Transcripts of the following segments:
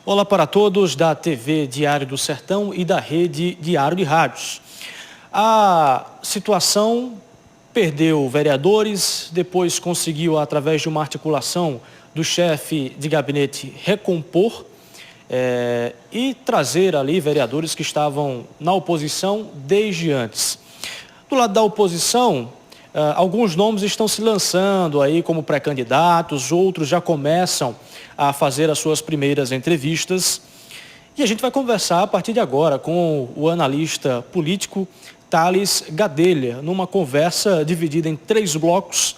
Olá para todos da TV Diário do Sertão e da Rede Diário de Rádios. A situação perdeu vereadores, depois conseguiu, através de uma articulação do chefe de gabinete, recompor e trazer ali vereadores que estavam na oposição desde antes. Do lado da oposição, alguns nomes estão se lançando aí como pré-candidatos, outros já começam a fazer as suas primeiras entrevistas. E a gente vai conversar a partir de agora com o analista político Thales Gadelha, numa conversa dividida em 3 blocos.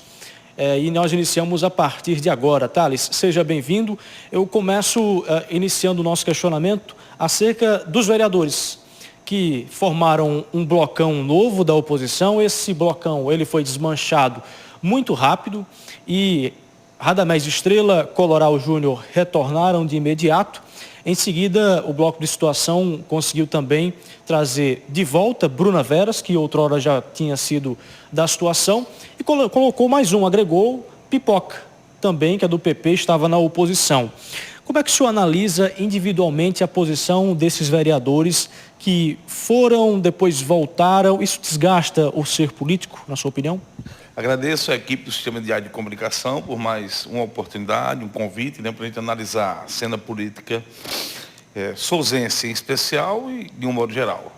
E nós iniciamos a partir de agora. Thales, seja bem-vindo. Eu começo iniciando o nosso questionamento acerca dos vereadores que formaram um blocão novo da oposição. Esse blocão ele foi desmanchado muito rápido e Radamés Estrela, Coloral Júnior retornaram de imediato. Em seguida, o bloco de situação conseguiu também trazer de volta Bruna Veras, que outrora já tinha sido da situação, e colocou mais um, agregou Pipoca, também, que é do PP, estava na oposição. Como é que o senhor analisa individualmente a posição desses vereadores que foram, depois voltaram? Isso desgasta o ser político, na sua opinião? Agradeço a equipe do Sistema Diário de Comunicação por mais uma oportunidade, um convite, para a gente analisar a cena política sousense em especial e de um modo geral.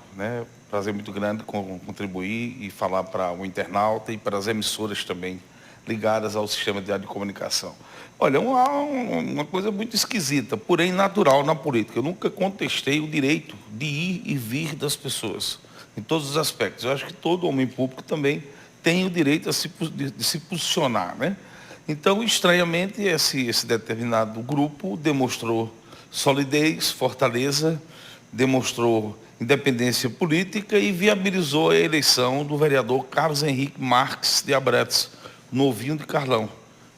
Prazer muito grande contribuir e falar para o internauta e para as emissoras também ligadas ao Sistema Diário de Comunicação. Olha, uma coisa muito esquisita, porém natural na política. Eu nunca contestei o direito de ir e vir das pessoas, em todos os aspectos. Eu acho que todo homem público também tem o direito de se posicionar, Então, estranhamente, esse determinado grupo demonstrou solidez, fortaleza, demonstrou independência política e viabilizou a eleição do vereador Carlos Henrique Marques de Abretes, novinho de Carlão,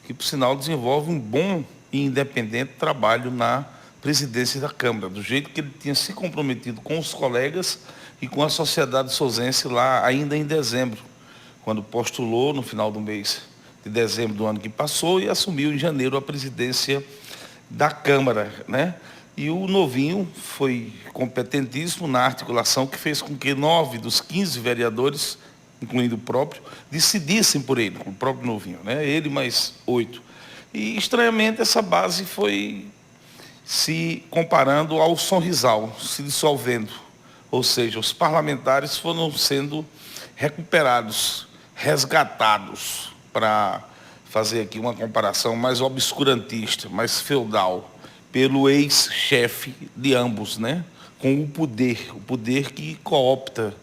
que, por sinal, desenvolve um bom e independente trabalho na presidência da Câmara, do jeito que ele tinha se comprometido com os colegas e com a sociedade sousense lá ainda em dezembro, quando postulou no final do mês de dezembro do ano que passou e assumiu em janeiro a presidência da Câmara, E o novinho foi competentíssimo na articulação que fez com que 9 dos 15 vereadores, incluindo o próprio, decidissem por ele, o próprio novinho, Ele mais 8. E, estranhamente, essa base foi se comparando ao Sonrisal, se dissolvendo. Ou seja, os parlamentares foram sendo recuperados, resgatados, para fazer aqui uma comparação mais obscurantista, mais feudal, pelo ex-chefe de ambos, com o poder que coopta,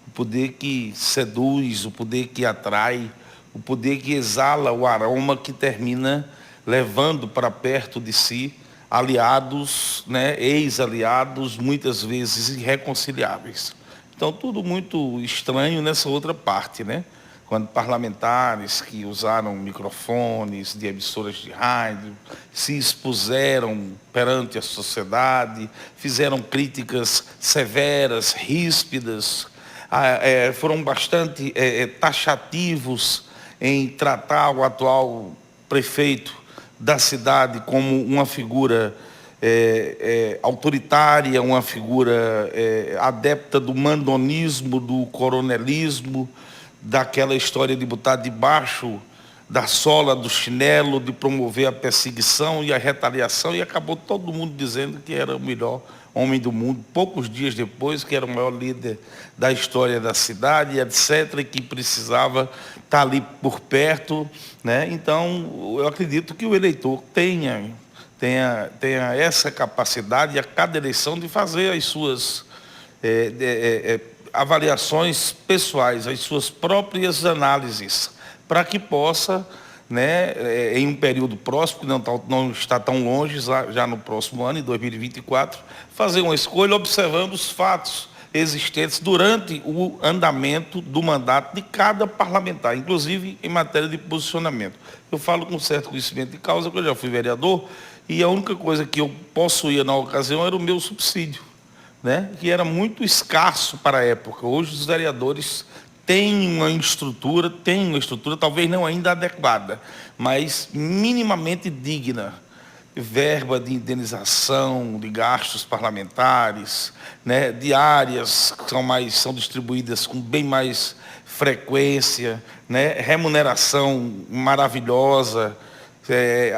o poder que seduz, o poder que atrai, o poder que exala o aroma que termina levando para perto de si aliados, ex-aliados, muitas vezes irreconciliáveis. Então, tudo muito estranho nessa outra parte, Quando parlamentares que usaram microfones de emissoras de rádio se expuseram perante a sociedade, fizeram críticas severas, ríspidas, foram bastante taxativos em tratar o atual prefeito da cidade como uma figura autoritária, uma figura adepta do mandonismo, do coronelismo, daquela história de botar debaixo da sola do chinelo, de promover a perseguição e a retaliação, e acabou todo mundo dizendo que era o melhor homem do mundo, poucos dias depois, que era o maior líder da história da cidade, etc., e que precisava estar ali por perto, Então, eu acredito que o eleitor tenha essa capacidade a cada eleição de fazer as suas avaliações pessoais, as suas próprias análises, para que possa, em um período próximo, que não está tão longe, já no próximo ano, em 2024, fazer uma escolha observando os fatos existentes durante o andamento do mandato de cada parlamentar, inclusive em matéria de posicionamento. Eu falo com certo conhecimento de causa, porque eu já fui vereador, e a única coisa que eu possuía na ocasião era o meu subsídio, que era muito escasso para a época. Hoje os vereadores têm uma estrutura, talvez não ainda adequada, mas minimamente digna, verba de indenização de gastos parlamentares, né, de áreas que são distribuídas com bem mais frequência, né, remuneração maravilhosa,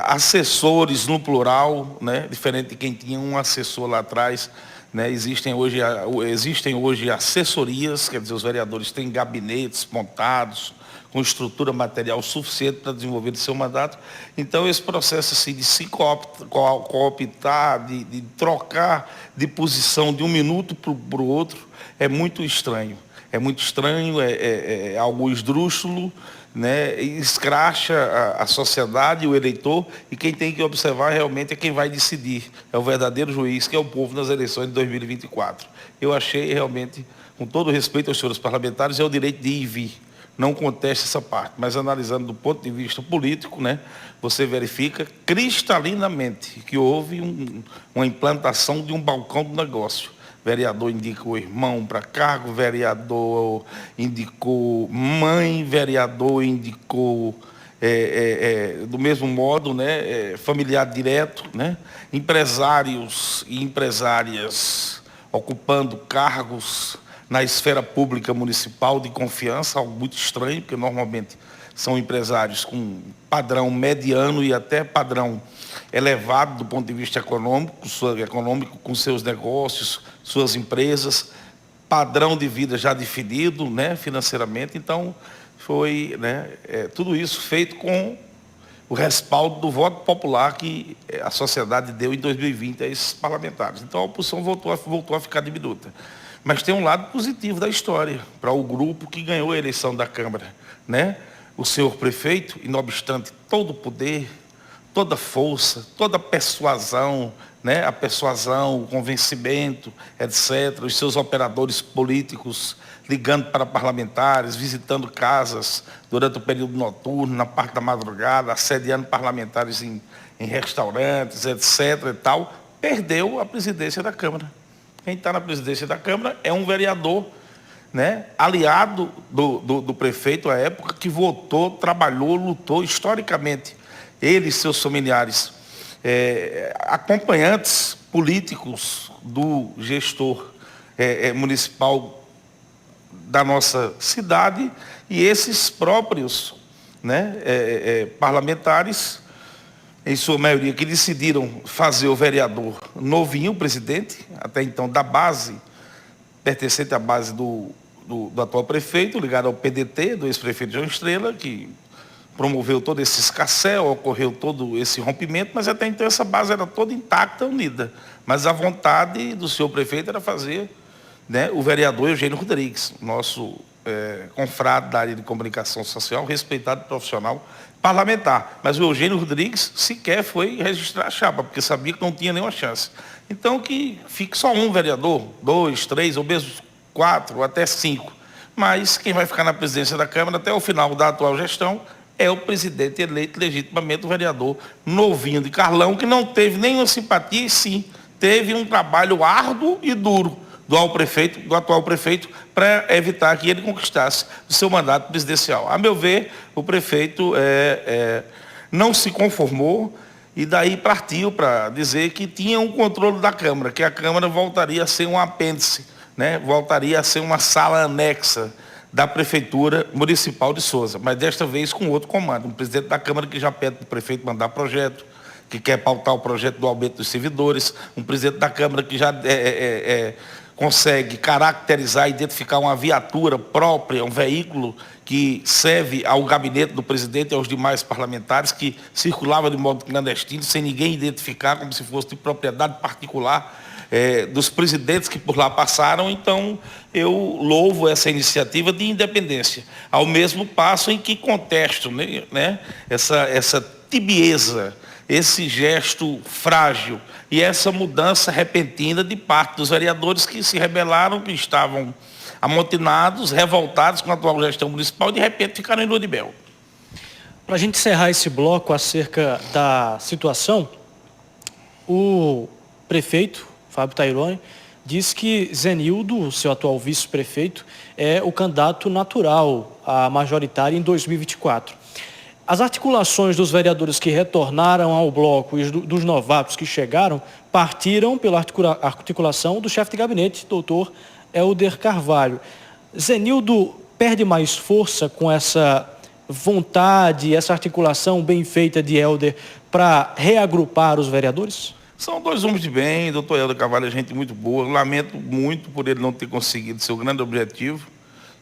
assessores no plural, né, diferente de quem tinha um assessor lá atrás. Né, existem hoje assessorias, quer dizer, os vereadores têm gabinetes montados, com estrutura material suficiente para desenvolver o seu mandato. Então, esse processo assim, de se cooptar, de trocar de posição de um minuto para o outro, é muito estranho. É muito estranho, é algo esdrúxulo, né? Escracha a sociedade, o eleitor, e quem tem que observar realmente é quem vai decidir. É o verdadeiro juiz, que é o povo nas eleições de 2024. Eu achei realmente, com todo respeito aos senhores parlamentares, é o direito de ir e vir. Não conteste essa parte, mas analisando do ponto de vista político, né, você verifica cristalinamente que houve uma implantação de um balcão do negócio. Vereador indicou irmão para cargo, vereador indicou mãe, vereador indicou, do mesmo modo, né, familiar direto, né, empresários e empresárias ocupando cargos na esfera pública municipal de confiança, algo muito estranho, porque normalmente são empresários com padrão mediano e até padrão elevado do ponto de vista econômico, com seus negócios, suas empresas, padrão de vida já definido, né, financeiramente. Então, foi, né, tudo isso feito com o respaldo do voto popular que a sociedade deu em 2020 a esses parlamentares. Então, a oposição voltou a ficar diminuta. Mas tem um lado positivo da história, para o grupo que ganhou a eleição da Câmara, né? O senhor prefeito, e não obstante todo o poder, toda a força, toda a persuasão, né? A persuasão, o convencimento, etc., os seus operadores políticos ligando para parlamentares, visitando casas durante o período noturno, na parte da madrugada, assediando parlamentares em restaurantes, etc. e tal, perdeu a presidência da Câmara. Quem está na presidência da Câmara é um vereador, né, aliado do prefeito à época, que votou, trabalhou, lutou historicamente. Ele e seus familiares, acompanhantes políticos do gestor municipal da nossa cidade, e esses próprios, né, parlamentares, em sua maioria, que decidiram fazer o vereador novinho, o presidente, até então da base, pertencente à base do atual prefeito, ligado ao PDT, do ex-prefeito João Estrela, que promoveu todo esse escassel, ocorreu todo esse rompimento, mas até então essa base era toda intacta, unida. Mas a vontade do senhor prefeito era fazer, né, o vereador Eugênio Rodrigues, nosso confrade da área de comunicação social, respeitado profissional parlamentar. Mas o Eugênio Rodrigues sequer foi registrar a chapa, porque sabia que não tinha nenhuma chance. Então, que fique só um vereador, 2, 3, ou mesmo 4, ou até 5. Mas quem vai ficar na presidência da Câmara até o final da atual gestão é o presidente eleito legitimamente, o vereador novinho de Carlão, que não teve nenhuma simpatia, e sim, teve um trabalho árduo e duro do atual prefeito, para evitar que ele conquistasse o seu mandato presidencial. A meu ver, o prefeito não se conformou e daí partiu para dizer que tinha um controle da Câmara, que a Câmara voltaria a ser um apêndice, né? Voltaria a ser uma sala anexa da Prefeitura Municipal de Sousa, mas desta vez com outro comando. Um presidente da Câmara que já pede para o prefeito mandar projeto, que quer pautar o projeto do aumento dos servidores, um presidente da Câmara que já consegue caracterizar, identificar uma viatura própria, um veículo que serve ao gabinete do presidente e aos demais parlamentares, que circulava de modo clandestino, sem ninguém identificar, como se fosse de propriedade particular dos presidentes que por lá passaram. Então, eu louvo essa iniciativa de independência, ao mesmo passo em que contesto, né, essa tibieza, esse gesto frágil e essa mudança repentina de parte dos vereadores que se rebelaram, que estavam amotinados, revoltados com a atual gestão municipal e de repente ficaram em lua de mel. Para a gente encerrar esse bloco acerca da situação, o prefeito, Fábio Taironi, diz que Zenildo, seu atual vice-prefeito, é o candidato natural à majoritária em 2024. As articulações dos vereadores que retornaram ao bloco e dos novatos que chegaram partiram pela articulação do chefe de gabinete, doutor Helder Carvalho. Zenildo perde mais força com essa vontade, essa articulação bem feita de Helder para reagrupar os vereadores? São dois homens de bem, doutor Helder Carvalho é gente muito boa. Lamento muito por ele não ter conseguido seu grande objetivo,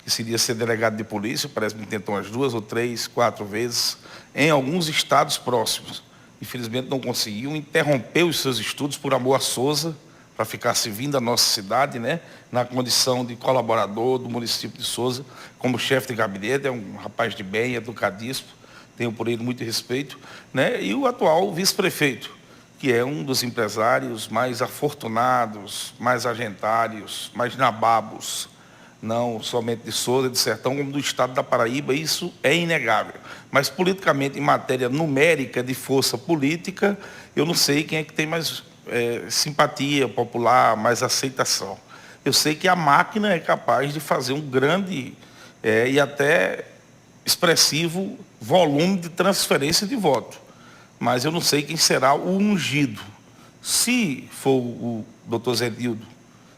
que seria ser delegado de polícia. Parece que tentou umas 2 ou 3, 4 vezes, em alguns estados próximos. Infelizmente não conseguiu, interrompeu os seus estudos por amor a Souza, para ficar servindo a nossa cidade, né, na condição de colaborador do município de Souza, como chefe de gabinete. É um rapaz de bem, educadíssimo, tenho por ele muito respeito, né, e o atual vice-prefeito, que é um dos empresários mais afortunados, mais agentários, mais nababos, não somente de Souza, de Sertão, como do estado da Paraíba. Isso é inegável. Mas, politicamente, em matéria numérica de força política, eu não sei quem é que tem mais simpatia popular, mais aceitação. Eu sei que a máquina é capaz de fazer um grande e até expressivo volume de transferência de voto. Mas eu não sei quem será o ungido. Se for o doutor Zenildo,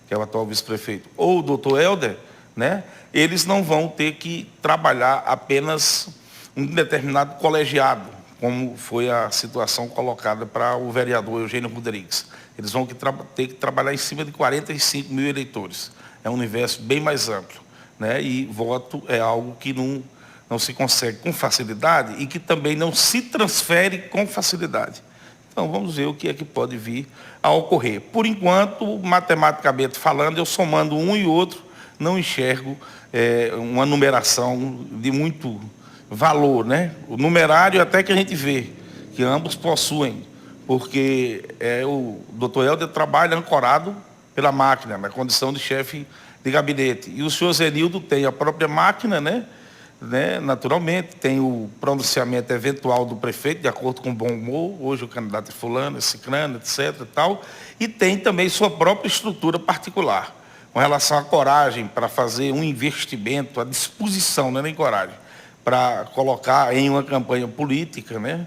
que é o atual vice-prefeito, ou o doutor Helder, né, eles não vão ter que trabalhar apenas um determinado colegiado, como foi a situação colocada para o vereador Eugênio Rodrigues. Eles vão ter que trabalhar em cima de 45 mil eleitores. É um universo bem mais amplo, né? E voto é algo que não se consegue com facilidade e que também não se transfere com facilidade. Então, vamos ver o que é que pode vir a ocorrer. Por enquanto, matematicamente falando, eu somando um e outro, não enxergo uma numeração de muito valor, né? O numerário até que a gente vê, que ambos possuem, porque o doutor Helder trabalha ancorado pela máquina, na condição de chefe de gabinete. E o senhor Zenildo tem a própria máquina, né? Naturalmente, tem o pronunciamento eventual do prefeito, de acordo com o bom humor, hoje o candidato é fulano, é ciclano, etc. E tem também sua própria estrutura particular, com relação à coragem para fazer um investimento, à disposição, não é nem coragem, para colocar em uma campanha política, né,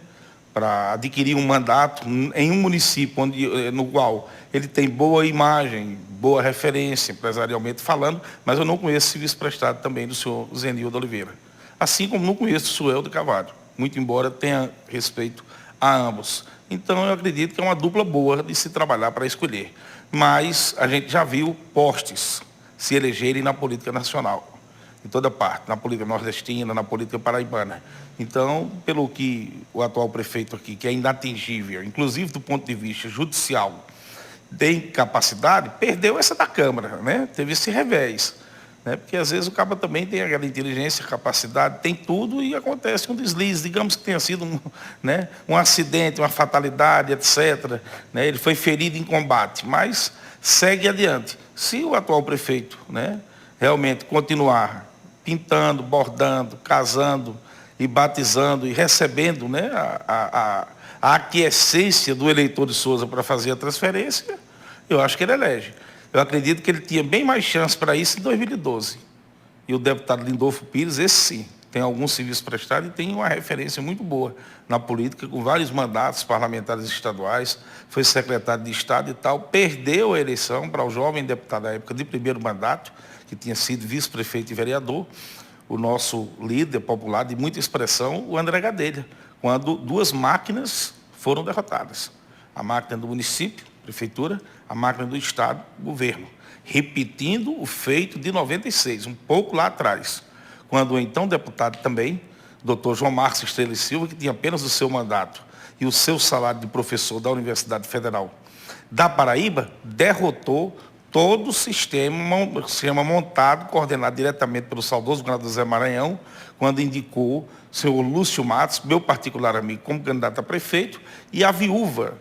para adquirir um mandato em um município no qual ele tem boa imagem, boa referência, empresarialmente falando, mas eu não conheço serviço prestado também do senhor Zenildo Oliveira. Assim como não conheço o senhor Helder Carvalho, muito embora tenha respeito a ambos. Então, eu acredito que é uma dupla boa de se trabalhar para escolher. Mas a gente já viu postes se elegerem na política nacional, em toda parte, na política nordestina, na política paraibana. Então, pelo que o atual prefeito aqui, que é inatingível, inclusive do ponto de vista judicial, tem capacidade, perdeu essa da Câmara, né? Teve esse revés, né? Porque às vezes o cabo também tem aquela inteligência, capacidade, tem tudo e acontece um deslize, digamos que tenha sido um acidente, uma fatalidade, etc. Né? Ele foi ferido em combate, mas segue adiante. Se o atual prefeito, né, realmente continuar pintando, bordando, casando e batizando e recebendo, né, a aquiescência do eleitor de Souza para fazer a transferência, eu acho que ele elege. Eu acredito que ele tinha bem mais chance para isso em 2012. E o deputado Lindolfo Pires, esse sim, tem algum serviço prestado e tem uma referência muito boa na política, com vários mandatos parlamentares estaduais, foi secretário de Estado e tal, perdeu a eleição para o jovem deputado da época de primeiro mandato, que tinha sido vice-prefeito e vereador, o nosso líder popular de muita expressão, o André Gadelha, quando 2 máquinas foram derrotadas. A máquina do município, prefeitura, a máquina do Estado, governo. Repetindo o feito de 96, um pouco lá atrás, quando o então deputado também, doutor João Marcos Estrela e Silva, que tinha apenas o seu mandato e o seu salário de professor da Universidade Federal da Paraíba, derrotou todo o sistema montado, coordenado diretamente pelo saudoso governador Zé Maranhão, quando indicou o senhor Lúcio Matos, meu particular amigo, como candidato a prefeito, e a viúva,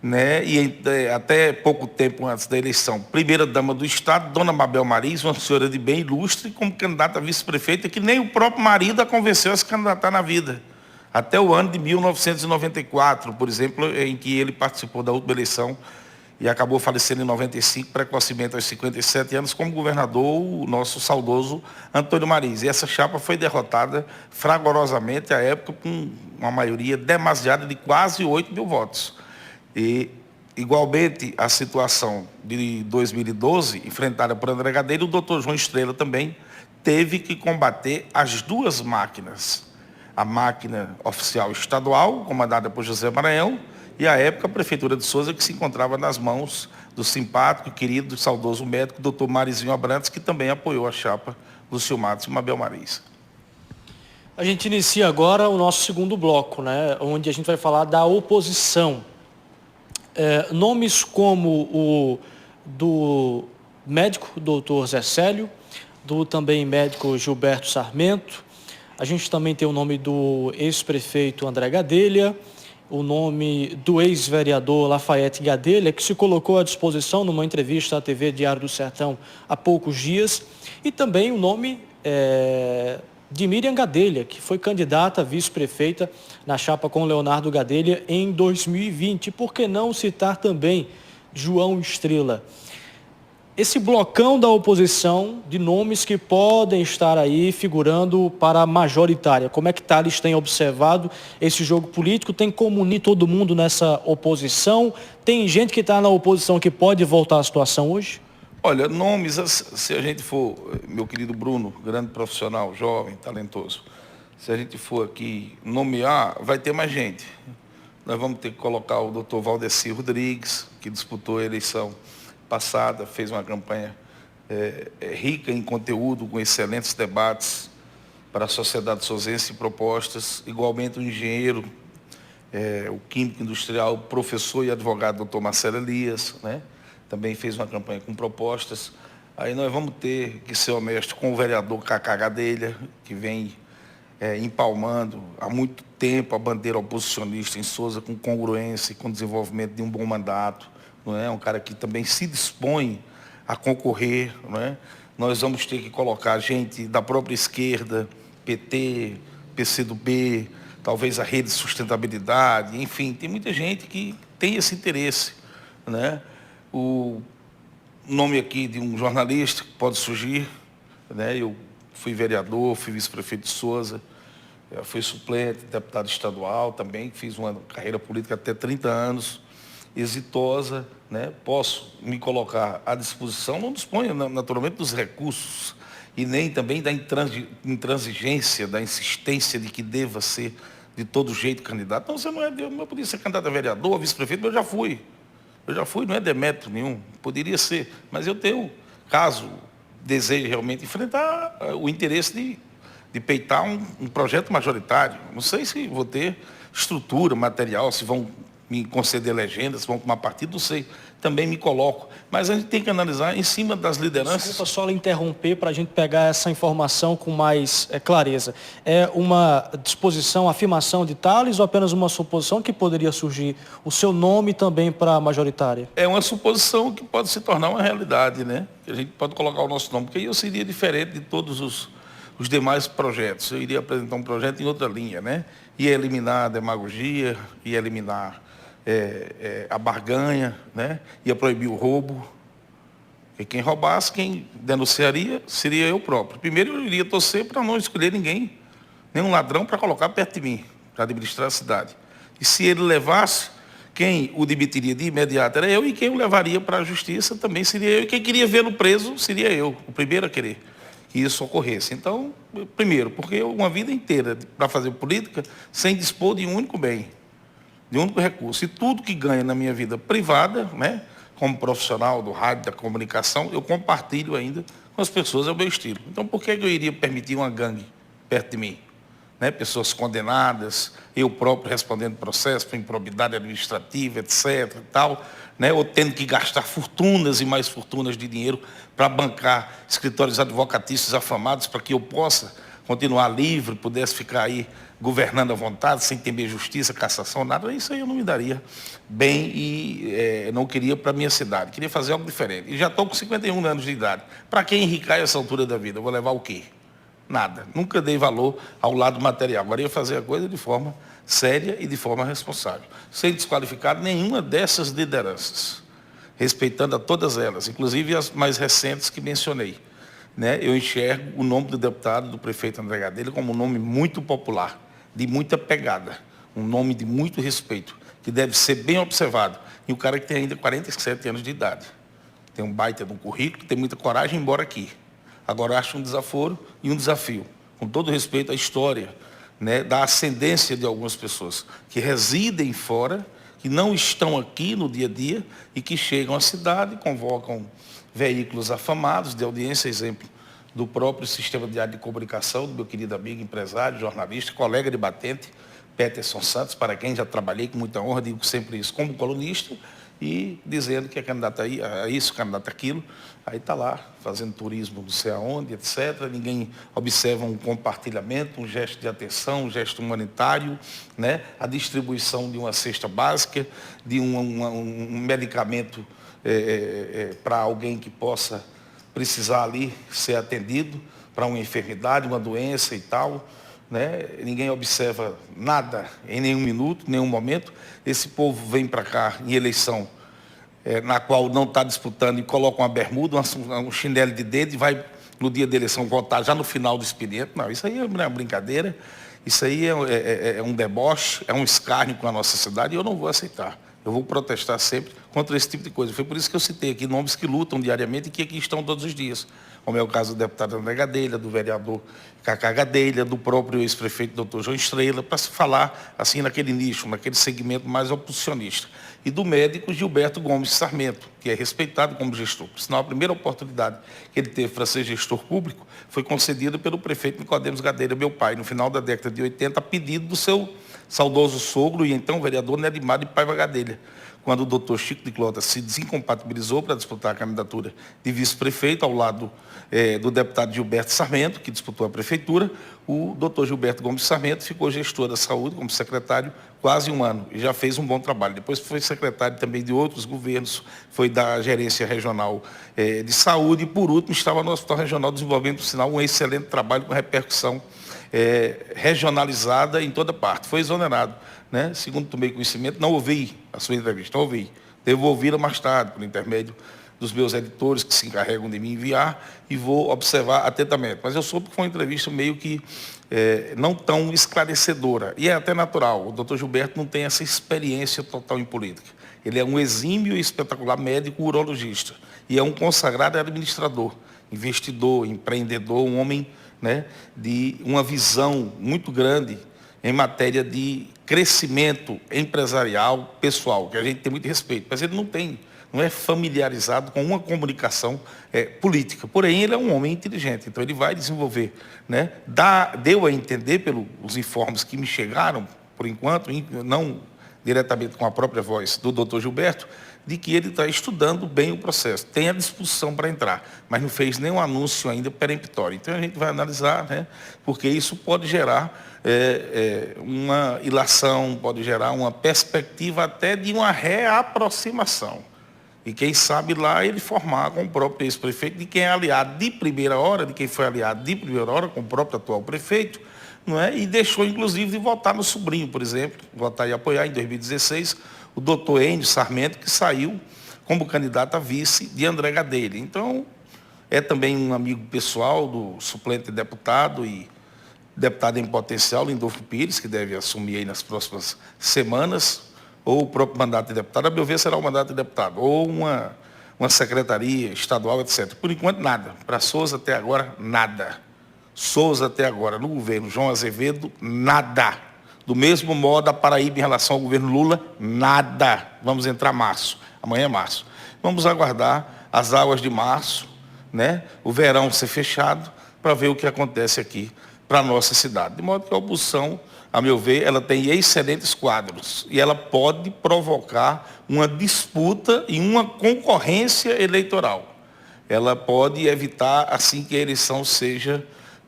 né, e até pouco tempo antes da eleição, primeira-dama do Estado, dona Mabel Mariz, uma senhora de bem ilustre, como candidata a vice-prefeita, que nem o próprio marido a convenceu a se candidatar na vida. Até o ano de 1994, por exemplo, em que ele participou da última eleição e acabou falecendo em 95, precocemente aos 57 anos, como governador, o nosso saudoso Antônio Mariz. E essa chapa foi derrotada fragorosamente, à época, com uma maioria demasiada de quase 8 mil votos. E, igualmente, a situação de 2012, enfrentada por André Gadelha, o doutor João Estrela também teve que combater as duas máquinas. A máquina oficial estadual, comandada por José Maranhão, e, à época, a Prefeitura de Souza, que se encontrava nas mãos do simpático, querido, saudoso médico, doutor Marizinho Abrantes, que também apoiou a chapa Lúcio Matos e Mabel Mariz. A gente inicia agora o nosso segundo bloco, né, onde a gente vai falar da oposição. Nomes como o do médico doutor Zé Célio, do também médico Gilberto Sarmento. A gente também tem o nome do ex-prefeito André Gadelha, o nome do ex-vereador Lafayette Gadelha, que se colocou à disposição numa entrevista à TV Diário do Sertão há poucos dias, e também o nome de Miriam Gadelha, que foi candidata a vice-prefeita na chapa com Leonardo Gadelha em 2020. Por que não citar também João Estrela? Esse blocão da oposição de nomes que podem estar aí figurando para a majoritária. Como é que Thales tem observado esse jogo político? Tem como unir todo mundo nessa oposição? Tem gente que está na oposição que pode voltar à situação hoje? Olha, nomes, se a gente for, meu querido Bruno, grande profissional, jovem, talentoso, se a gente for aqui nomear, vai ter mais gente. Nós vamos ter que colocar o doutor Valdeci Rodrigues, que disputou a eleição passada, fez uma campanha rica em conteúdo, com excelentes debates para a sociedade souzense e propostas. Igualmente o engenheiro, o químico industrial, professor e advogado doutor Marcelo Elias, né? Também fez uma campanha com propostas. Aí nós vamos ter que ser honesto com o vereador Cacá Gadelha, que vem empalmando há muito tempo a bandeira oposicionista em Souza, com congruência e com desenvolvimento de um bom mandato. Não é? Um cara que também se dispõe a concorrer. Não é? Nós vamos ter que colocar gente da própria esquerda, PT, PCdoB, talvez a Rede de Sustentabilidade, enfim, tem muita gente que tem esse interesse. Né? O nome aqui de um jornalista que pode surgir, né? Eu fui vereador, fui vice-prefeito de Souza, fui suplente, deputado estadual também, fiz uma carreira política até 30 anos, exitosa, né? Posso me colocar à disposição, não disponho naturalmente dos recursos e nem também da intransigência, da insistência de que deva ser de todo jeito candidato. Não, você não podia ser candidato a vereador, a vice-prefeito, mas eu já fui. Não é demérito nenhum, poderia ser, mas eu tenho, caso deseje realmente enfrentar o interesse de peitar um projeto majoritário. Não sei se vou ter estrutura, material, se vão me conceder legendas, se vão tomar partido, não sei. Também me coloco. Mas a gente tem que analisar em cima das lideranças. Desculpa só lhe interromper para a gente pegar essa informação com mais clareza. É uma disposição, afirmação de Thales ou apenas uma suposição que poderia surgir o seu nome também para a majoritária? É uma suposição que pode se tornar uma realidade, né? Que a gente pode colocar o nosso nome, porque aí eu seria diferente de todos os demais projetos. Eu iria apresentar um projeto em outra linha, né? Ia eliminar a demagogia, ia eliminar a barganha, né? Ia proibir o roubo. E quem roubasse, quem denunciaria, seria eu próprio. Primeiro, eu iria torcer para não escolher ninguém, nenhum ladrão para colocar perto de mim, para administrar a cidade. E se ele levasse, quem o demitiria de imediato era eu, e quem o levaria para a justiça também seria eu. E quem queria vê-lo preso seria eu, o primeiro a querer que isso ocorresse. Então, primeiro, porque uma vida inteira para fazer política sem dispor de um único bem, de um único recurso. E tudo que ganha na minha vida privada, né, como profissional do rádio, da comunicação, eu compartilho ainda com as pessoas, é o meu estilo. Então, por que eu iria permitir uma gangue perto de mim? Né, pessoas condenadas, eu próprio respondendo processo por improbidade administrativa, etc. E tal, né, ou tendo que gastar fortunas e mais fortunas de dinheiro para bancar escritórios advocatícios afamados para que eu possa continuar livre, pudesse ficar aí governando à vontade, sem temer justiça, cassação, nada. Isso aí eu não me daria bem e não queria para a minha cidade. Queria fazer algo diferente. E já estou com 51 anos de idade. Para quem enricar essa altura da vida? Eu vou levar o quê? Nada. Nunca dei valor ao lado material. Agora ia fazer a coisa de forma séria e de forma responsável, sem desqualificar nenhuma dessas lideranças. respeitando a todas elas, inclusive as mais recentes que mencionei. Né? Eu enxergo o nome do deputado, do prefeito André Gadelha, como um nome muito popular, de muita pegada, um nome de muito respeito, que deve ser bem observado. E o cara que tem ainda 47 anos de idade. Tem um baita de um currículo, tem muita coragem, embora aqui. Agora, eu acho um desaforo e um desafio, com todo respeito à história, né, da ascendência de algumas pessoas que residem fora, que não estão aqui no dia a dia e que chegam à cidade, convocam veículos afamados de audiência, exemplo do próprio sistema diário de comunicação, do meu querido amigo, empresário, jornalista, colega de batente, Peterson Santos, para quem já trabalhei com muita honra, digo sempre isso, como colunista, e dizendo que é candidato a isso, candidato àquilo, aí está lá, fazendo turismo não sei aonde, etc. Ninguém observa um compartilhamento, um gesto de atenção, um gesto humanitário, né? A distribuição de uma cesta básica, de um medicamento para alguém que possa precisar ali ser atendido, para uma enfermidade, uma doença e tal. Né? Ninguém observa nada em nenhum minuto, nenhum momento. Esse povo vem para cá em eleição na qual não está disputando e coloca uma bermuda, um chinelo de dedo e vai no dia da eleição votar já no final do expediente. Não, isso aí é uma brincadeira, isso aí é um deboche, é um escárnio com a nossa cidade e eu não vou aceitar. Eu vou protestar sempre contra esse tipo de coisa. Foi por isso que eu citei aqui nomes que lutam diariamente e que aqui estão todos os dias. Como é o caso do deputado André Gadelha, do vereador Cacá Gadelha, do próprio ex-prefeito doutor João Estrela, para se falar assim naquele nicho, naquele segmento mais oposicionista. E do médico Gilberto Gomes Sarmento, que é respeitado como gestor. Por sinal, a primeira oportunidade que ele teve para ser gestor público foi concedida pelo prefeito Nicodemos Gadelha, meu pai, no final da década de 80, a pedido do seu saudoso sogro e então vereador Nelimar de Paiva Gadelha, quando o doutor Chico de Clota se desincompatibilizou para disputar a candidatura de vice-prefeito ao lado do deputado Gilberto Sarmento, que disputou a prefeitura, o doutor Gilberto Gomes Sarmento ficou gestor da saúde como secretário quase um ano e já fez um bom trabalho. Depois foi secretário também de outros governos, foi da gerência regional de saúde e, por último, estava no Hospital Regional de Desenvolvimento, por sinal, um excelente trabalho com repercussão regionalizada em toda parte. Foi exonerado, né? Segundo tomei conhecimento, não ouvi a sua entrevista, não ouvi. Devo ouvi-la mais tarde, por intermédio dos meus editores que se encarregam de me enviar e vou observar atentamente. Mas eu soube que foi uma entrevista meio que não tão esclarecedora. E é até natural, o doutor Gilberto não tem essa experiência total em política. Ele é um exímio e espetacular médico urologista e é um consagrado administrador, investidor, empreendedor, um homem, né, de uma visão muito grande em matéria de crescimento empresarial, pessoal, que a gente tem muito respeito, mas ele não é familiarizado com uma comunicação política. Porém, ele é um homem inteligente, então ele vai desenvolver. Né? Deu a entender, pelos informes que me chegaram, por enquanto, não diretamente com a própria voz do doutor Gilberto, de que ele está estudando bem o processo, tem a disposição para entrar, mas não fez nenhum anúncio ainda peremptório. Então, a gente vai analisar, né, porque isso pode gerar uma ilação, pode gerar uma perspectiva até de uma reaproximação. E quem sabe lá ele formar com o próprio ex-prefeito, de quem é aliado de primeira hora, de quem foi aliado de primeira hora com o próprio atual prefeito, não é? E deixou, inclusive, de votar no sobrinho, por exemplo, votar e apoiar em 2016 o doutor Enio Sarmento, que saiu como candidato a vice de André Gadelha. Então, é também um amigo pessoal do suplente deputado e deputado em potencial, Lindolfo Pires, que deve assumir aí nas próximas semanas, ou o próprio mandato de deputado, a meu ver será o mandato de deputado, ou uma secretaria estadual, etc. Por enquanto, nada. Para Souza, até agora, nada. Souza, até agora, no governo João Azevedo, nada. Do mesmo modo, a Paraíba, em relação ao governo Lula, nada. Vamos entrar março. Amanhã é março. Vamos aguardar as águas de março, né? O verão ser fechado, para ver o que acontece aqui para a nossa cidade. De modo que a oposição, a meu ver, ela tem excelentes quadros e ela pode provocar uma disputa e uma concorrência eleitoral. Ela pode evitar, assim, que a eleição seja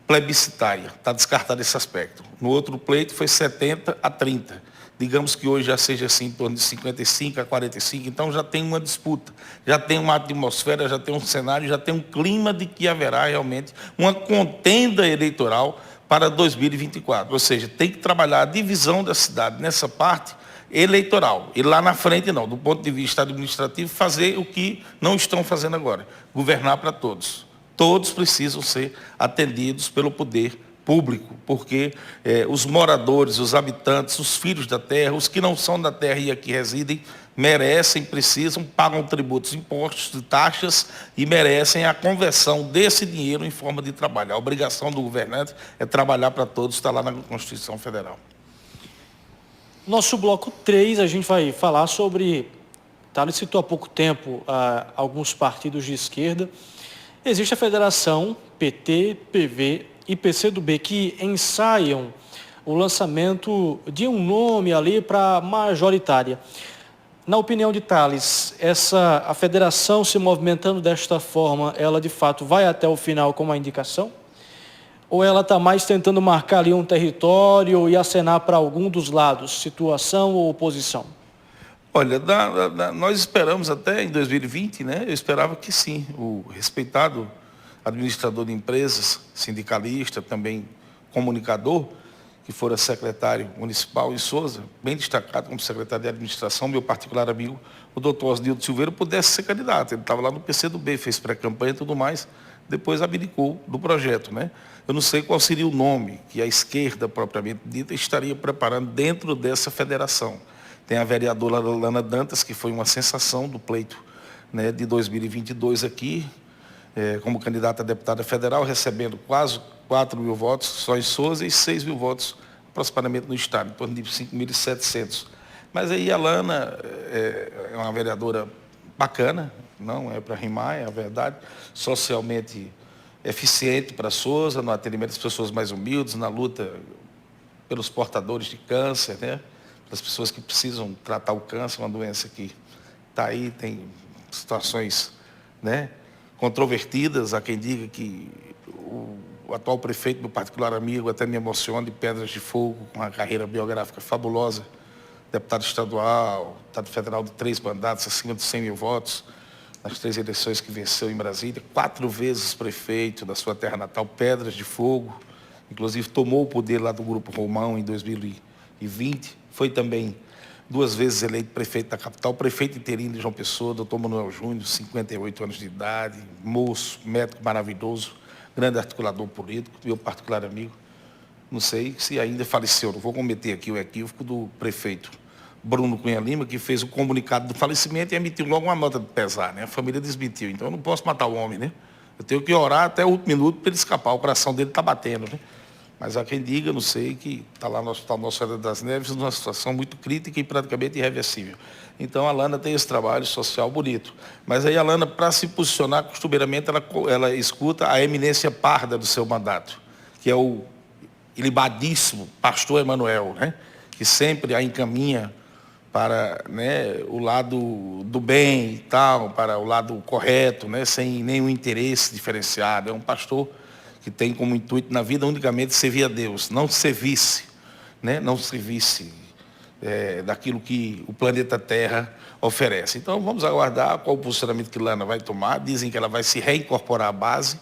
plebiscitária. Está descartado esse aspecto. No outro pleito foi 70 a 30. Digamos que hoje já seja assim, em torno de 55 a 45, então já tem uma disputa, já tem uma atmosfera, já tem um cenário, já tem um clima de que haverá realmente uma contenda eleitoral para 2024. Ou seja, tem que trabalhar a divisão da cidade nessa parte eleitoral. E lá na frente, não. Do ponto de vista administrativo, fazer o que não estão fazendo agora. Governar para todos. Todos precisam ser atendidos pelo poder público, porque os moradores, os habitantes, os filhos da terra, os que não são da terra e aqui residem, merecem, precisam, pagam tributos, impostos e taxas e merecem a conversão desse dinheiro em forma de trabalho. A obrigação do governante é trabalhar para todos, está lá na Constituição Federal. Nosso bloco 3, a gente vai falar sobre, Thales citou há pouco tempo alguns partidos de esquerda. Existe a federação PT, PV e PCdoB que ensaiam o lançamento de um nome ali para majoritária. Na opinião de Thales, a federação se movimentando desta forma, ela de fato vai até o final com uma indicação? Ou ela está mais tentando marcar ali um território e acenar para algum dos lados, situação ou oposição? Olha, nós esperamos até em 2020, né? Eu esperava que sim, o respeitado administrador de empresas, sindicalista, também comunicador, que fora secretário municipal em Sousa, bem destacado como secretário de administração, meu particular amigo, o doutor Osnildo Silveira, pudesse ser candidato. Ele estava lá no PCdoB, fez pré-campanha e tudo mais, depois abdicou do projeto, né? Eu não sei qual seria o nome que a esquerda, propriamente dita, estaria preparando dentro dessa federação. Tem a vereadora Lana Dantas, que foi uma sensação do pleito, né, de 2022 aqui, como candidata a deputada federal, recebendo quase 4 mil votos só em Sousa e 6 mil votos aproximadamente no estado, em torno de 5.700. Mas aí a Lana é uma vereadora bacana, não é para rimar, é a verdade, socialmente eficiente para Sousa, no atendimento das pessoas mais humildes, na luta pelos portadores de câncer, né? Pelas pessoas que precisam tratar o câncer, uma doença que está aí, tem situações, né, controvertidas. Há quem diga que o atual prefeito, meu particular amigo, até me emociona, de Pedras de Fogo, com uma carreira biográfica fabulosa, deputado estadual, deputado federal de 3 mandatos, acima de 100 mil votos, nas 3 eleições que venceu em Brasília, 4 vezes prefeito da sua terra natal, Pedras de Fogo, inclusive tomou o poder lá do Grupo Romão em 2020, foi também 2 vezes eleito prefeito da capital, prefeito interino de João Pessoa, doutor Manuel Júnior, 58 anos de idade, moço, médico maravilhoso, grande articulador político, meu particular amigo. Não sei se ainda faleceu, não vou cometer aqui o equívoco do prefeito Bruno Cunha Lima, que fez o comunicado do falecimento e emitiu logo uma nota de pesar, né? A família desmentiu, então eu não posso matar o homem, né? Eu tenho que orar até o último minuto para ele escapar, o coração dele está batendo, né? Mas há quem diga, não sei, que está lá no Hospital Nossa Senhora das Neves, numa situação muito crítica e praticamente irreversível. Então a Lana tem esse trabalho social bonito. Mas aí a Lana, para se posicionar, costumeiramente, ela escuta a eminência parda do seu mandato, que é o ilibadíssimo pastor Emanuel, né? Que sempre a encaminha para, né, o lado do bem e tal, para o lado correto, né, sem nenhum interesse diferenciado. É um pastor que tem como intuito na vida unicamente servir a Deus, não servisse, né, não servisse daquilo que o planeta Terra oferece. Então vamos aguardar qual o posicionamento que Lana vai tomar. Dizem que ela vai se reincorporar à base.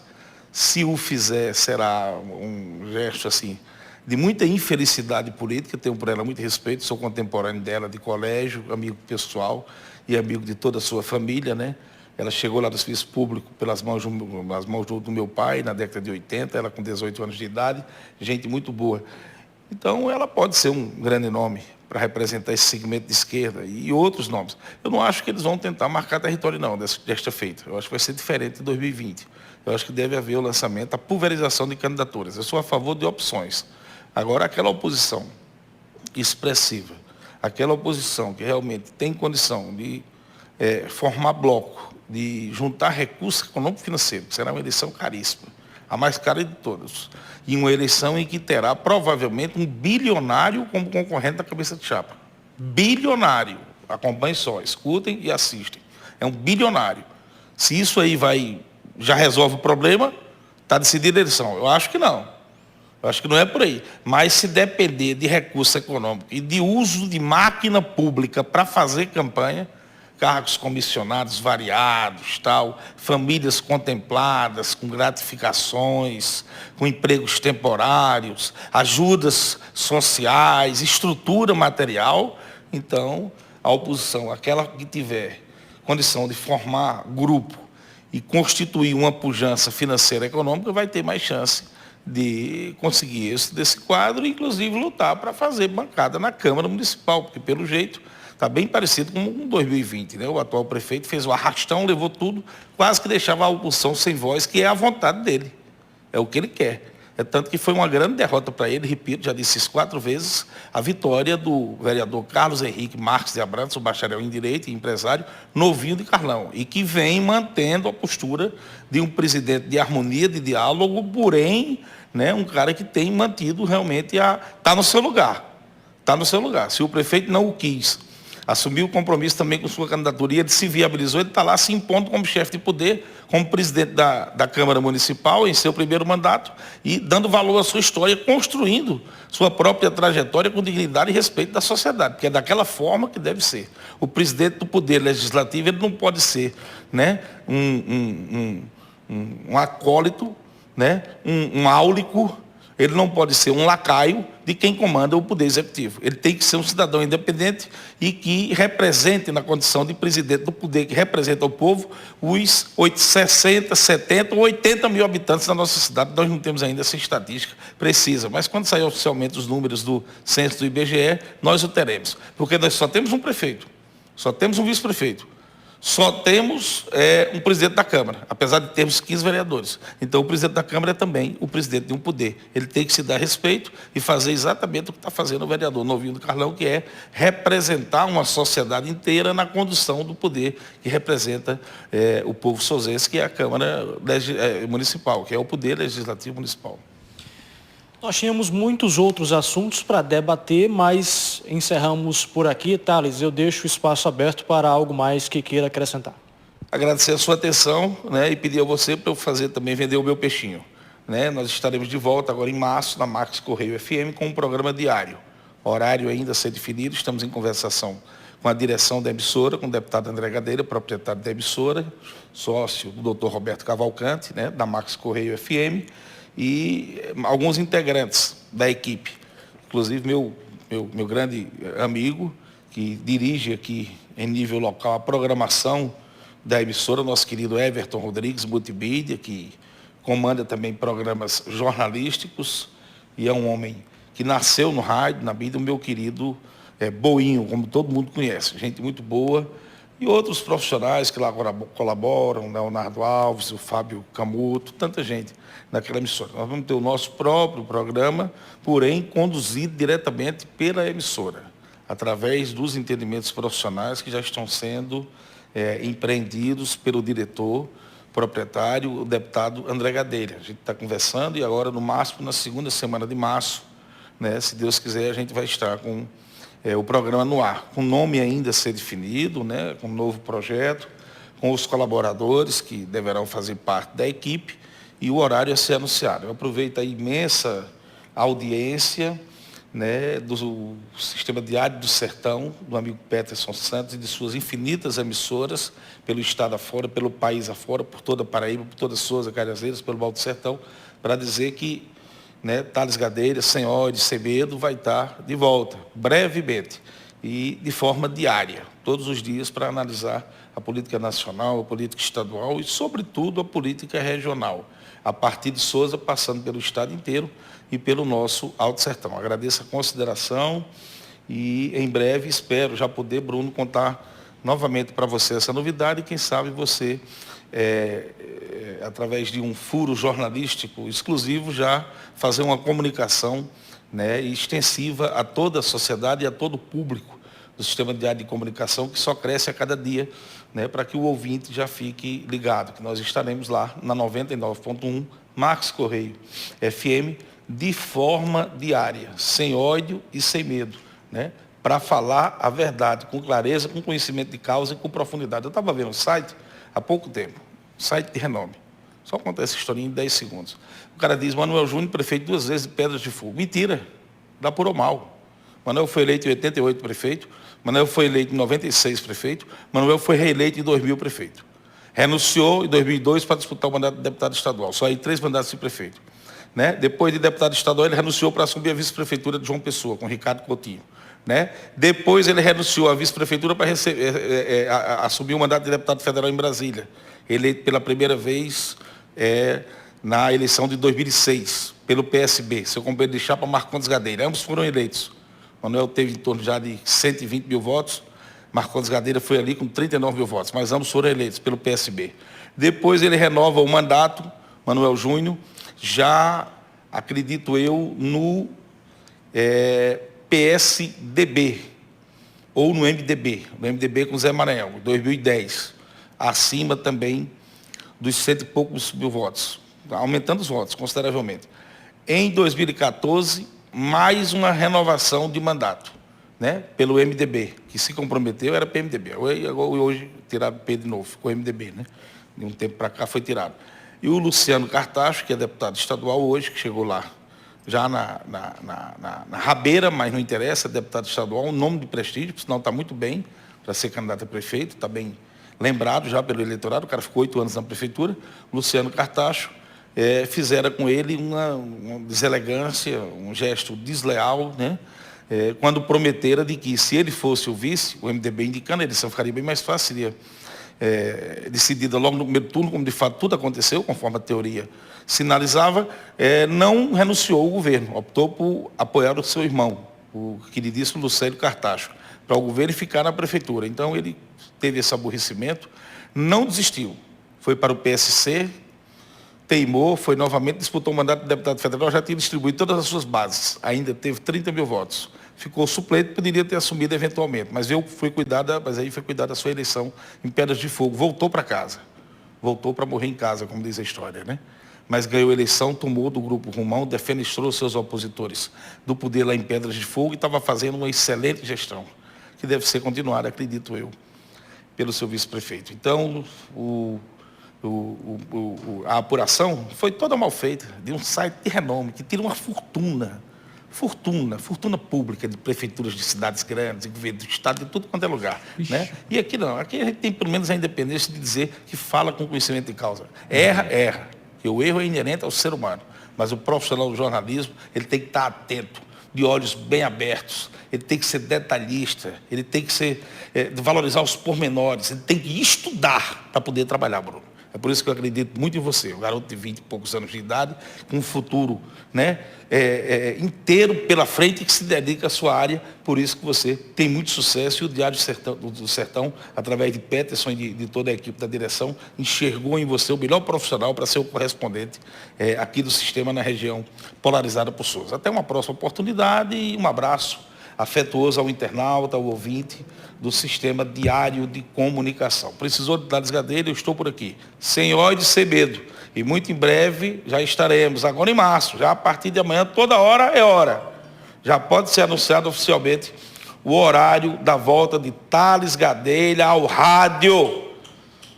Se o fizer, será um gesto assim de muita infelicidade política. Tenho por ela muito respeito, sou contemporâneo dela de colégio, amigo pessoal e amigo de toda a sua família, né? Ela chegou lá do serviço público pelas mãos do meu pai, na década de 80, ela com 18 anos de idade, gente muito boa. Então, ela pode ser um grande nome para representar esse segmento de esquerda e outros nomes. Eu não acho que eles vão tentar marcar território, não, desta feita. Eu acho que vai ser diferente em 2020. Eu acho que deve haver o lançamento, a pulverização de candidaturas. Eu sou a favor de opções. Agora, aquela oposição expressiva, aquela oposição que realmente tem condição de formar bloco, de juntar recursos econômico-financeiros, que será uma eleição caríssima, a mais cara de todas, e uma eleição em que terá provavelmente um bilionário como concorrente da cabeça de chapa. Bilionário. Acompanhem só, escutem e assistem. É um bilionário. Se isso aí já resolve o problema, está decidida a eleição. Eu acho que não. Eu acho que não é por aí. Mas se depender de recurso econômico e de uso de máquina pública para fazer campanha, cargos comissionados variados, tal, famílias contempladas com gratificações, com empregos temporários, ajudas sociais, estrutura material, Então, a oposição, aquela que tiver condição de formar grupo e constituir uma pujança financeira e econômica, vai ter mais chance de conseguir êxito desse quadro e, inclusive, lutar para fazer bancada na Câmara Municipal, porque, pelo jeito, está bem parecido com 2020, né? O atual prefeito fez o arrastão, levou tudo, quase que deixava a oposição sem voz, que é a vontade dele, é o que ele quer. É tanto que foi uma grande derrota para ele, repito, já disse isso 4 vezes, a vitória do vereador Carlos Henrique Marques de Abrantes, o bacharel em Direito e empresário, novinho de Carlão, e que vem mantendo a postura de um presidente de harmonia, de diálogo, porém, né, um cara que tem mantido realmente está no seu lugar. Está no seu lugar. Se o prefeito não o quis, assumiu o compromisso também com sua candidatura, e ele se viabilizou, ele está lá se impondo como chefe de poder, como presidente da Câmara Municipal, em seu primeiro mandato, e dando valor à sua história, construindo sua própria trajetória com dignidade e respeito da sociedade, porque é daquela forma que deve ser. O presidente do Poder Legislativo, ele não pode ser, né, um acólito, né, um áulico, ele não pode ser um lacaio de quem comanda o Poder Executivo. Ele tem que ser um cidadão independente e que represente, na condição de presidente do poder, que representa o povo, os 60, 70 ou 80 mil habitantes da nossa cidade. Nós não temos ainda essa estatística precisa, mas quando sair oficialmente os números do censo do IBGE, nós o teremos. Porque nós só temos um prefeito, só temos um vice-prefeito, só temos um presidente da Câmara, apesar de termos 15 vereadores. Então, o presidente da Câmara é também o presidente de um poder. Ele tem que se dar respeito e fazer exatamente o que está fazendo o vereador novinho do Carlão, que é representar uma sociedade inteira na condução do poder que representa o povo souzense, que é a Câmara Municipal, que é o Poder Legislativo Municipal. Nós tínhamos muitos outros assuntos para debater, mas encerramos por aqui. Thales, eu deixo o espaço aberto para algo mais que queira acrescentar. Agradecer a sua atenção, né, e pedir a você para eu fazer também, vender o meu peixinho. Né? Nós estaremos de volta agora em março, na Max Correio FM, com um programa diário. Horário ainda a ser definido, estamos em conversação com a direção da emissora, com o deputado André Gadelha, proprietário da emissora, sócio do doutor Roberto Cavalcante, né, da Max Correio FM, e alguns integrantes da equipe, inclusive meu grande amigo, que dirige aqui em nível local a programação da emissora, nosso querido Everton Rodrigues, multimídia, que comanda também programas jornalísticos, e é um homem que nasceu no rádio, na mídia, o meu querido Boinho, como todo mundo conhece, gente muito boa, e outros profissionais que lá colaboram, o Leonardo Alves, o Fábio Camuto, tanta gente naquela emissora. Nós vamos ter o nosso próprio programa, porém conduzido diretamente pela emissora, através dos entendimentos profissionais que já estão sendo empreendidos pelo diretor, proprietário, o deputado André Gadelha. A gente está conversando e agora, no máximo, na segunda semana de março, né, se Deus quiser, a gente vai estar com o programa no ar, com nome ainda a ser definido, né, com um novo projeto, com os colaboradores que deverão fazer parte da equipe e o horário a ser anunciado. Eu aproveito a imensa audiência, né, do Sistema Diário do Sertão, do amigo Peterson Santos e de suas infinitas emissoras, pelo estado afora, pelo país afora, por toda a Paraíba, por toda Sousa, Cajazeiras, pelo Alto Sertão, para dizer que, né, Thales Gadelha, sem ódio, sem medo, vai estar de volta, brevemente, e de forma diária, todos os dias, para analisar a política nacional, a política estadual e, sobretudo, a política regional, a partir de Sousa, passando pelo estado inteiro e pelo nosso Alto Sertão. Agradeço a consideração e, em breve, espero já poder, Bruno, contar novamente para você essa novidade e, quem sabe, você, através de um furo jornalístico exclusivo, já fazer uma comunicação, né, extensiva a toda a sociedade e a todo o público do Sistema Diário de Comunicação, que só cresce a cada dia, né, para que o ouvinte já fique ligado, que nós estaremos lá na 99.1, Max Correio FM, de forma diária, sem ódio e sem medo, né, para falar a verdade, com clareza, com conhecimento de causa e com profundidade. Eu estava vendo um site há pouco tempo, site de renome. Só contar essa historinha em 10 segundos. O cara diz, Manuel Júnior, prefeito 2 vezes de Pedras de Fogo. Mentira, dá apurou mal. Manuel foi eleito em 88 prefeito, Manuel foi eleito em 96 prefeito, Manuel foi reeleito em 2000 prefeito. Renunciou em 2002 para disputar o mandato de deputado estadual, só aí 3 mandatos de prefeito. Né? Depois de deputado estadual, ele renunciou para assumir a vice-prefeitura de João Pessoa, com Ricardo Coutinho. né? Depois ele renunciou à vice-prefeitura para assumir o mandato de deputado federal em Brasília, eleito pela primeira vez na eleição de 2006, pelo PSB, seu companheiro de chapa Marcondes Gadelha. Ambos foram eleitos. Manuel teve em torno já de 120 mil votos, Marcondes Gadelha foi ali com 39 mil votos, mas ambos foram eleitos pelo PSB. Depois ele renova o mandato, Manuel Júnior, já, acredito eu, no PSDB, ou no MDB com Zé Maranhão, 2010, acima também dos 100 e poucos mil votos, aumentando os votos consideravelmente. Em 2014, mais uma renovação de mandato, né, pelo MDB, que se comprometeu, era PMDB. Hoje tiraram P de novo, ficou MDB, né? De um tempo para cá foi tirado. E o Luciano Cartacho, que é deputado estadual hoje, que chegou lá já na rabeira, mas não interessa, é deputado estadual, um nome de prestígio, senão está muito bem para ser candidato a prefeito, está bem lembrado já pelo eleitorado, o cara ficou 8 anos na prefeitura. Luciano Cartacho, fizeram com ele uma deselegância, um gesto desleal, né? Quando prometeram de que, se ele fosse o vice, o MDB indicando, a eleição ficaria bem mais fácil, seria decidida logo no primeiro turno, como de fato tudo aconteceu, conforme a teoria sinalizava, não renunciou o governo, optou por apoiar o seu irmão, o queridíssimo Lucélio Cartacho, para o governo e ficar na prefeitura. Então ele teve esse aborrecimento, não desistiu, foi para o PSC, teimou, foi novamente, disputou o mandato de deputado federal, já tinha distribuído todas as suas bases, ainda teve 30 mil votos. Ficou suplente, poderia ter assumido eventualmente, mas aí foi cuidar da sua eleição em Pedras de Fogo, voltou para casa, voltou para morrer em casa, como diz a história, né? Mas ganhou a eleição, tomou do Grupo Rumão, defenestrou seus opositores do poder lá em Pedras de Fogo e estava fazendo uma excelente gestão, que deve ser continuada, acredito eu, pelo seu vice-prefeito. Então, a apuração foi toda mal feita, de um site de renome, que tira uma fortuna pública de prefeituras de cidades grandes, de governo do estado, de tudo quanto é lugar. Né? E aqui não, aqui a gente tem pelo menos a independência de dizer que fala com conhecimento de causa. Erra, que o erro é inerente ao ser humano, mas o profissional do jornalismo, ele tem que estar atento, de olhos bem abertos, ele tem que ser detalhista, ele tem que valorizar os pormenores, ele tem que estudar para poder trabalhar, Bruno. É por isso que eu acredito muito em você, um garoto de 20 e poucos anos de idade, com um futuro, né, inteiro pela frente, que se dedica à sua área, por isso que você tem muito sucesso. E o Diário do Sertão, através de Peterson e de toda a equipe da direção, enxergou em você o melhor profissional para ser o correspondente aqui do sistema na região polarizada por Souza. Até uma próxima oportunidade e um abraço afetuoso ao internauta, ao ouvinte do Sistema Diário de Comunicação. Precisou de dados Gadelha, eu estou por aqui, sem ódio e sem medo. E muito em breve já estaremos, agora em março, já a partir de amanhã, toda hora é hora. Já pode ser anunciado oficialmente o horário da volta de Thales Gadelha ao rádio,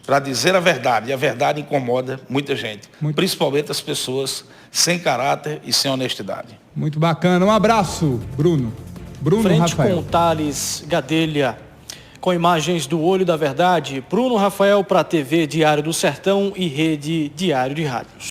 para dizer a verdade. E a verdade incomoda muita gente, principalmente as pessoas sem caráter e sem honestidade. Muito bacana, um abraço, Bruno Frente Rafael. com Thales Gadelha, com imagens do Olho da Verdade, Bruno Rafael para a TV Diário do Sertão e Rede Diário de Rádios.